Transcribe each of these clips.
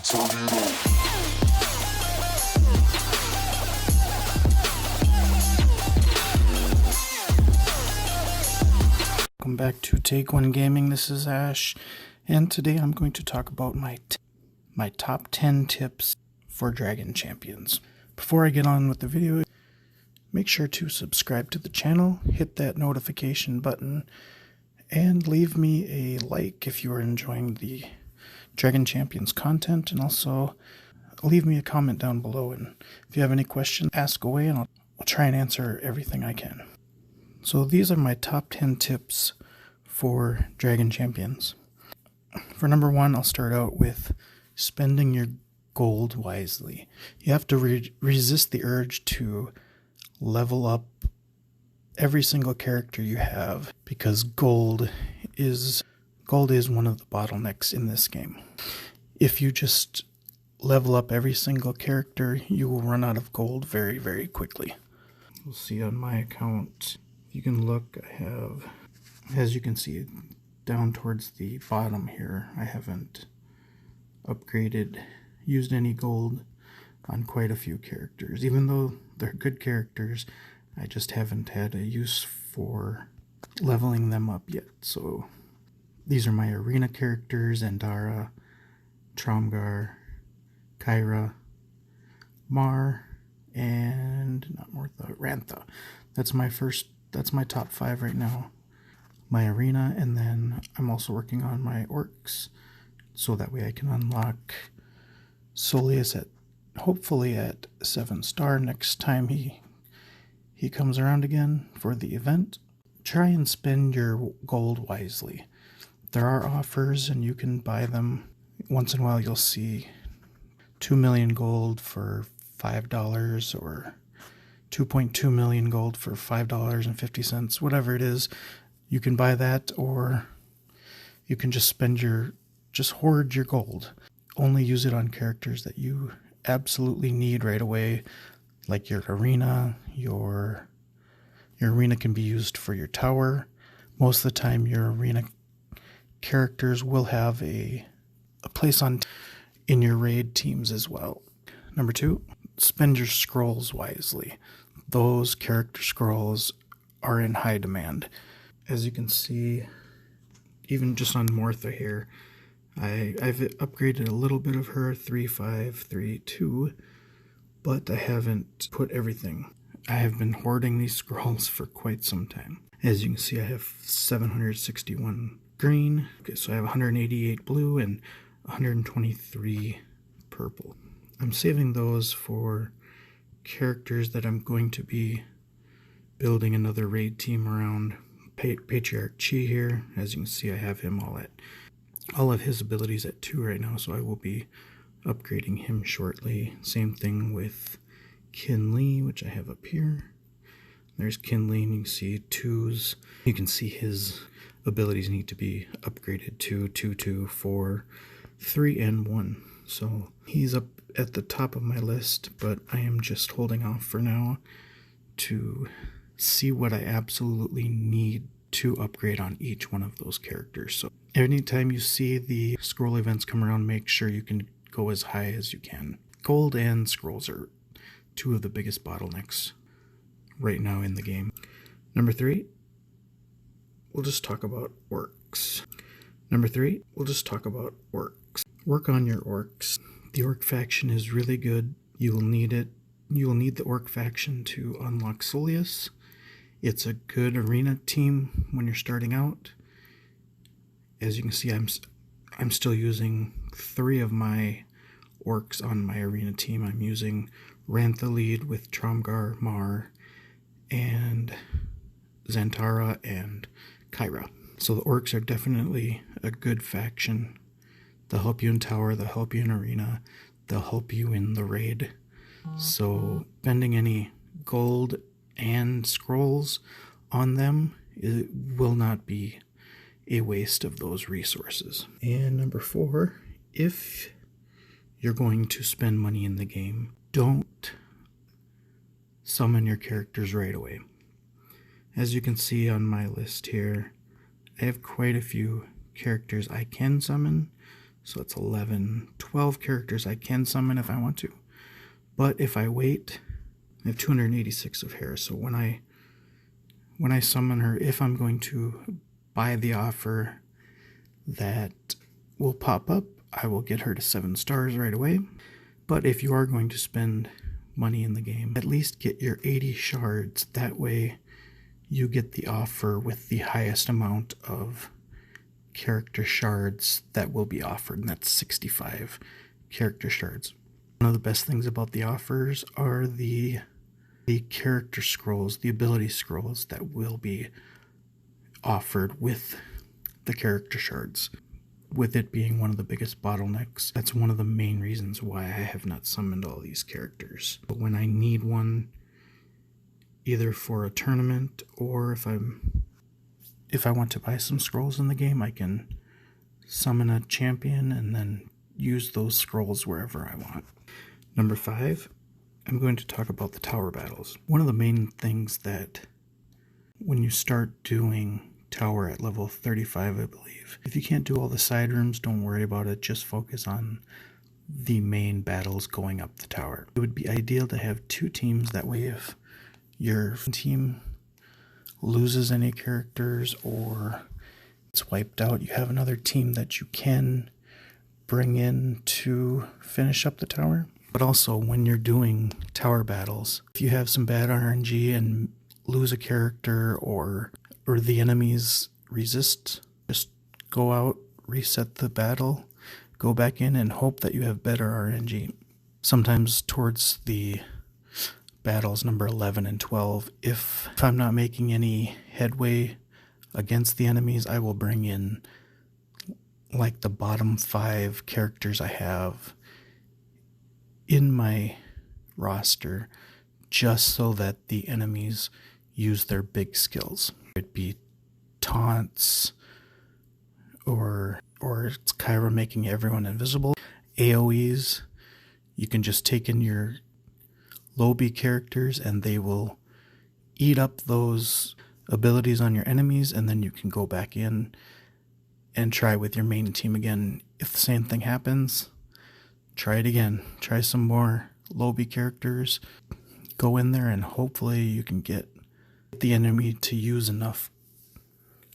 Welcome back to Take One Gaming. This is Ash, and today I'm going to talk about my top 10 tips for Dragon Champions. Before I get on with the video, make sure to subscribe to the channel, hit that notification button, and leave me a like if you are enjoying the Dragon Champions content, and also leave me a comment down below, and if you have any questions, ask away, and I'll try and answer everything I can. So these are my top 10 tips for Dragon Champions. For number 1, I'll start out with spending your gold wisely. You have to resist the urge to level up every single character you have, because gold is one of the bottlenecks in this game. If you just level up every single character, you will run out of gold very, very quickly. You'll see on my account, you can look, I have, as you can see down towards the bottom here, I haven't used any gold on quite a few characters. Even though they're good characters, I just haven't had a use for leveling them up yet. So these are my arena characters: Zendara, Tromgar, Kyra, Mar, and Rantha. That's my top 5 right now. My arena, and then I'm also working on my orcs, so that way I can unlock Soleus hopefully at 7-star next time he comes around again for the event. Try and spend your gold wisely. There are offers and you can buy them. Once in a while you'll see 2 million gold for $5, or 2.2 million gold for $5.50, whatever it is. You can buy that, or you can just hoard your gold. Only use it on characters that you absolutely need right away, like your arena. Your arena can be used for your tower. Most of the time your arena characters will have a place in your raid teams as well. Number 2, spend your scrolls wisely. Those character scrolls are in high demand. As you can see, even just on Mortha here, I've upgraded a little bit of her, 3.5, 3.2, but I haven't put everything. I have been hoarding these scrolls for quite some time. As you can see, I have 761 green. Okay, so I have 188 blue and 123 purple. I'm saving those for characters that I'm going to be building another raid team around. Patriarch Chi here, as you can see, I have him all of his abilities at 2 right now, so I will be upgrading him shortly. Same thing with Kinley, which I have up here. There's Kinley, and you can see 2s. You can see his abilities need to be upgraded to 2, 2, 4, 3, and 1. So he's up at the top of my list, but I am just holding off for now to see what I absolutely need to upgrade on each one of those characters. So anytime you see the scroll events come around, make sure you can go as high as you can. Gold and scrolls are 2 of the biggest bottlenecks right now in the game. Number 3, we'll just talk about orcs. Work on your orcs. The orc faction is really good. You will need it. You will need the orc faction to unlock Soleus. It's a good arena team when you're starting out. As you can see, I'm still using 3 of my orcs on my arena team. I'm using Rantha lead with Tromgar, Mar, and Zendara and Kyra. So the orcs are definitely a good faction. They'll help you in tower, they'll help you in arena, they'll help you in the raid. So spending any gold and scrolls on them, it will not be a waste of those resources. And number 4, if you're going to spend money in the game, don't summon your characters right away. As you can see on my list here, I have quite a few characters I can summon, So it's 11, 12 characters I can summon if I want to. But if I wait, I have 286 of hair. So when I summon her, if I'm going to buy the offer that will pop up, I will get her to 7 stars right away. But if you are going to spend money in the game, at least get your 80 shards. That way you get the offer with the highest amount of character shards that will be offered, and that's 65 character shards. One of the best things about the offers are the character scrolls, the ability scrolls that will be offered with the character shards. With it being one of the biggest bottlenecks, that's one of the main reasons why I have not summoned all these characters. But when I need one, either for a tournament or if I want to buy some scrolls in the game, I can summon a champion and then use those scrolls wherever I want. Number 5, I'm going to talk about the tower battles. One of the main things that when you start doing tower at level 35, I believe, if you can't do all the side rooms, don't worry about it. Just focus on the main battles going up the tower. It would be ideal to have 2 teams. That way if your team loses any characters or it's wiped out, you have another team that you can bring in to finish up the tower. But also when you're doing tower battles, if you have some bad RNG and lose a character or the enemies resist, just go out, reset the battle, go back in and hope that you have better RNG. Sometimes towards the battles number 11 and 12, if I'm not making any headway against the enemies, I will bring in like the bottom 5 characters I have in my roster just so that the enemies use their big skills. It'd be taunts or it's Kyra making everyone invisible. AoEs, you can just take in your low B characters and they will eat up those abilities on your enemies, and then you can go back in and try with your main team again. If the same thing happens, try it again. Try some more low B characters. Go in there and hopefully you can get the enemy to use enough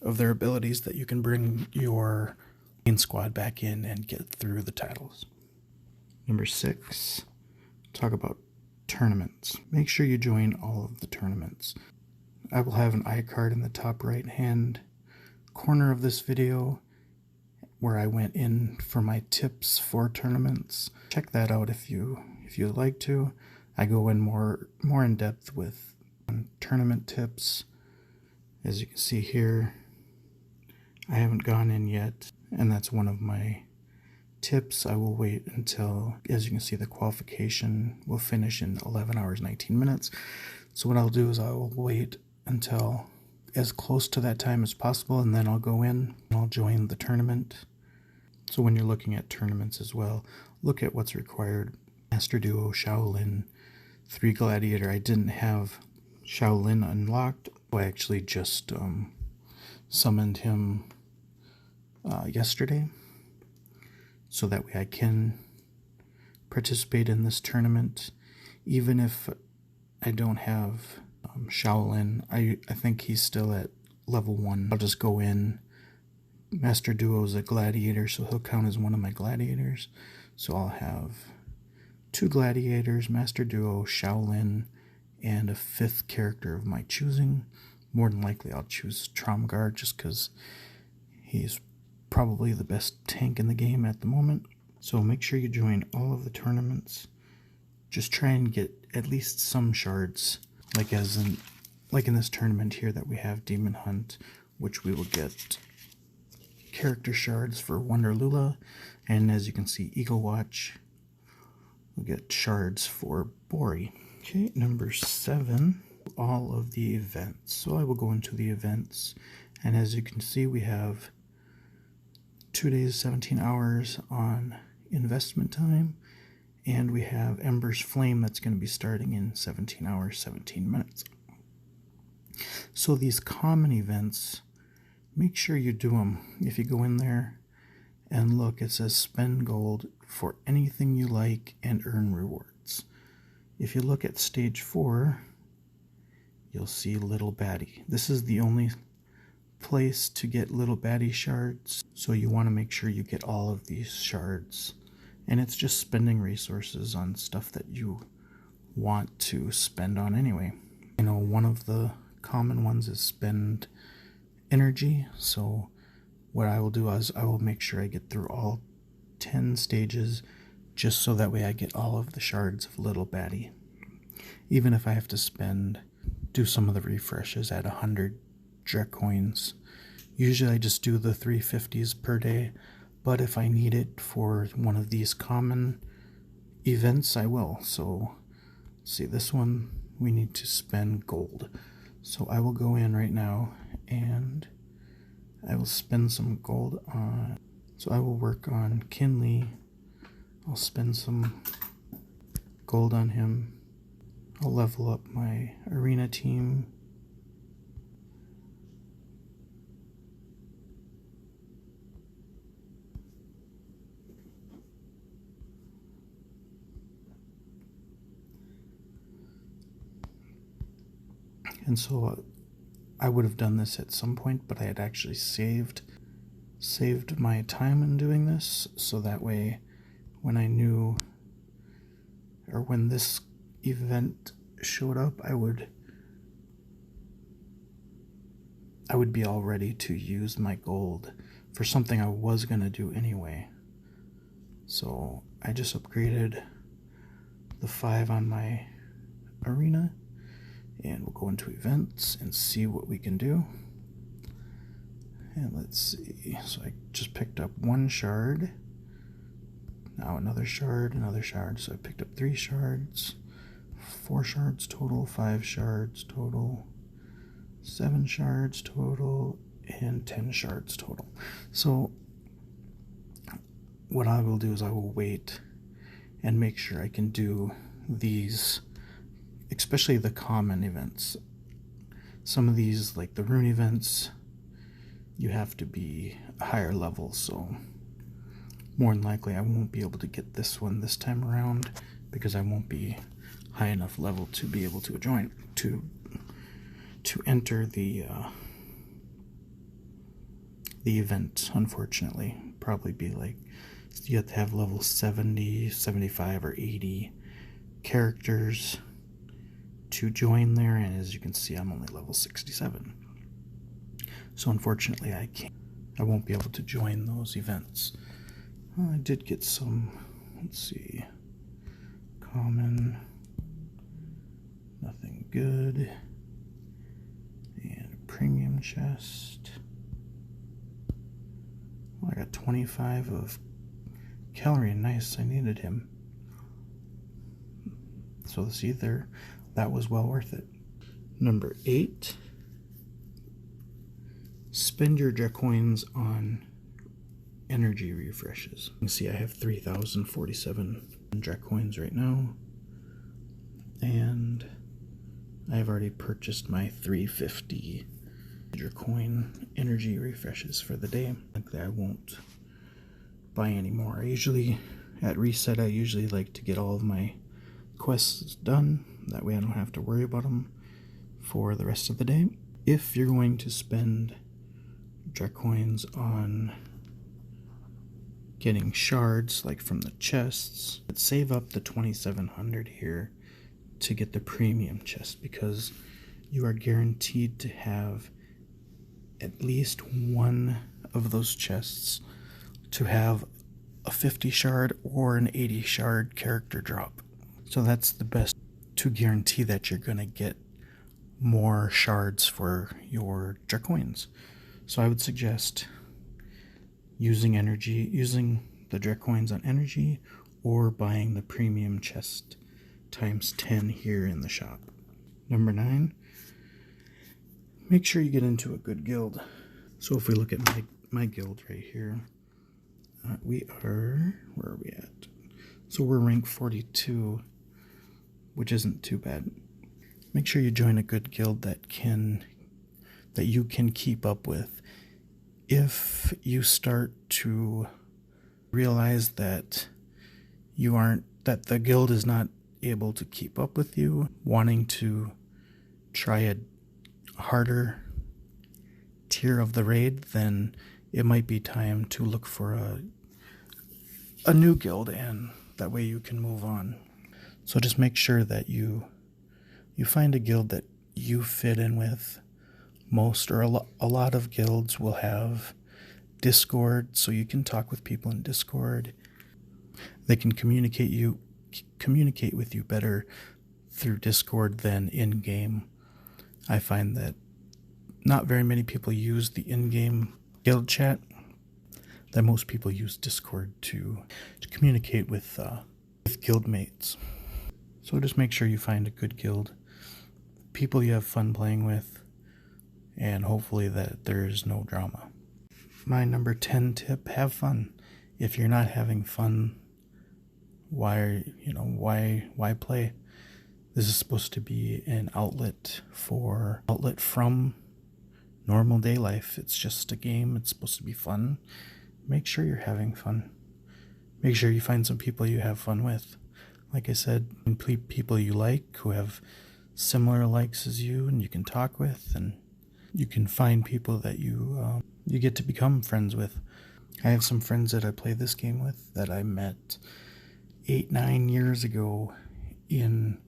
of their abilities that you can bring your main squad back in and get through the titles. Number 6, talk about tournaments. Make sure you join all of the tournaments. I will have an iCard in the top right hand corner of this video where I went in for my tips for tournaments. Check that out if you'd like to. I go in more in depth with tournament tips. As you can see here, I haven't gone in yet, and that's one of my tips. I will wait until, as you can see, the qualification will finish in 11 hours 19 minutes. So what I'll do is I will wait until as close to that time as possible, and then I'll go in and I'll join the tournament. So when you're looking at tournaments as well, look at what's required. Master Duo, Shaolin, 3 Gladiator. I didn't have Shaolin unlocked. I actually just summoned him yesterday, so that way I can participate in this tournament. Even if I don't have Shaolin, I think he's still at level 1. I'll just go in. Master Duo is a gladiator, so he'll count as one of my gladiators. So I'll have 2 gladiators, Master Duo, Shaolin, and a 5th character of my choosing. More than likely I'll choose Tromgard just because he's probably the best tank in the game at the moment. So make sure you join all of the tournaments. Just try and get at least some shards, like in this tournament here that we have Demon Hunt, which we will get character shards for Wonder Lula, and as you can see, Eagle Watch, we'll get shards for Bori. Okay, number 7, all of the events. So I will go into the events, and as you can see, we have 2 days, 17 hours on investment time, and we have Ember's Flame that's going to be starting in 17 hours, 17 minutes. So these common events, make sure you do them. If you go in there And look, it says spend gold for anything you like and earn rewards. If you look at stage 4, you'll see Little Baddie. This is the only place to get Little Baddie shards, so you want to make sure you get all of these shards. And it's just spending resources on stuff that you want to spend on anyway. I know one of the common ones is spend energy, so what I will do is I will make sure I get through all 10 stages just so that way I get all of the shards of Little Baddie. Even if I have to do some of the refreshes at 100 Drek coins. Usually I just do the 350s per day, but if I need it for one of these common events, I will. So, see, this one we need to spend gold. So I will go in right now and I will spend some gold on. So I will work on Kinley. I'll spend some gold on him. I'll level up my arena team. And so I would have done this at some point, but I had actually saved my time in doing this, so that way when I knew, or when this event showed up, I would be all ready to use my gold for something I was going to do anyway. So I just upgraded the 5 on my arena, and we'll go into events and see what we can do. And let's see, so I just picked up 1 shard, now another shard, so I picked up 3 shards, 4 shards total, 5 shards total, 7 shards total, and 10 shards total. So what I will do is I will wait and make sure I can do these, especially the common events. Some of these, like the rune events, you have to be a higher level, so more than likely I won't be able to get this one this time around because I won't be high enough level to be able to join to enter the event. Unfortunately, probably be like, you have to have level 70, 75, or 80 characters to join there, and as you can see, I'm only level 67. So unfortunately, I won't be able to join those events. I did get some, let's see, common, nothing good, and a premium chest. Well, I got 25 of calorie, nice, I needed him. So let's see there, that was well worth it. Number 8, spend your Drek coins on energy refreshes. You can see I have 3,047 Drek coins right now, and I've already purchased my 350 Drek coin energy refreshes for the day. I won't buy any more. At reset, I usually like to get all of my quests done. That way I don't have to worry about them for the rest of the day. If you're going to spend Drek coins on getting shards, like from the chests, save up the 2,700 here to get the premium chest, because you are guaranteed to have at least one of those chests to have a 50 shard or an 80 shard character drop. So that's the best to guarantee that you're going to get more shards for your Drek coins. So I would suggest using the Drek coins on energy, or buying the premium chest times 10 here in the shop. Number 9, make sure you get into a good guild. So if we look at my guild right here, where are we at? So we're rank 42, which isn't too bad. Make sure you join a good guild that you can keep up with. If you start to Realize that that the guild is not able to keep up with you, wanting to try a harder tier of the raid, then it might be time to look for a new guild, and that way you can move on. So just make sure that you find a guild that you fit in with. Most or a lot of guilds will have Discord, so you can talk with people in Discord. They can communicate with you better through Discord than in-game. I find that not very many people use the in-game guild chat, that most people use Discord to communicate with guildmates. So just make sure you find a good guild, people you have fun playing with, and hopefully that there's no drama. My number 10 tip, have fun. If you're not having fun, why play? This is supposed to be an outlet from normal day life. It's just a game. It's supposed to be fun. Make sure you're having fun. Make sure you find some people you have fun with. Like I said, people you like who have similar likes as you, and you can talk with, and you can find people that you get to become friends with. I have some friends that I play this game with that I met 8-9 years ago in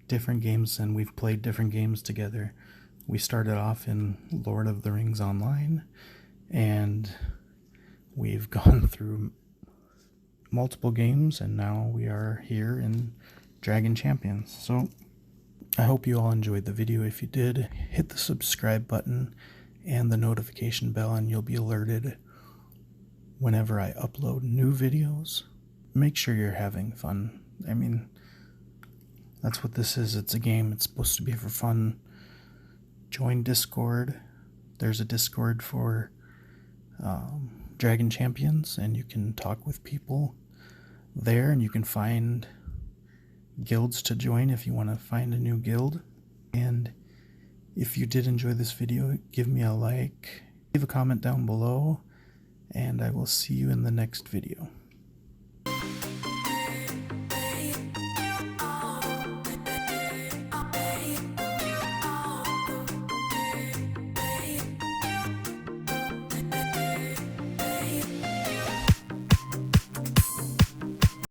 different games, and we've played different games together. We started off in Lord of the Rings Online, and we've gone through multiple games, and now we are here in Dragon Champions. So I hope you all enjoyed the video. If you did, hit the subscribe button and the notification bell, and you'll be alerted whenever I upload new videos. Make sure you're having fun. I mean, that's what this is. It's a game. It's supposed to be for fun. Join Discord. There's a Discord for Dragon Champions, and you can talk with people there, and you can find guilds to join if you want to find a new guild. And if you did enjoy this video, give me a like, leave a comment down below, and I will see you in the next video.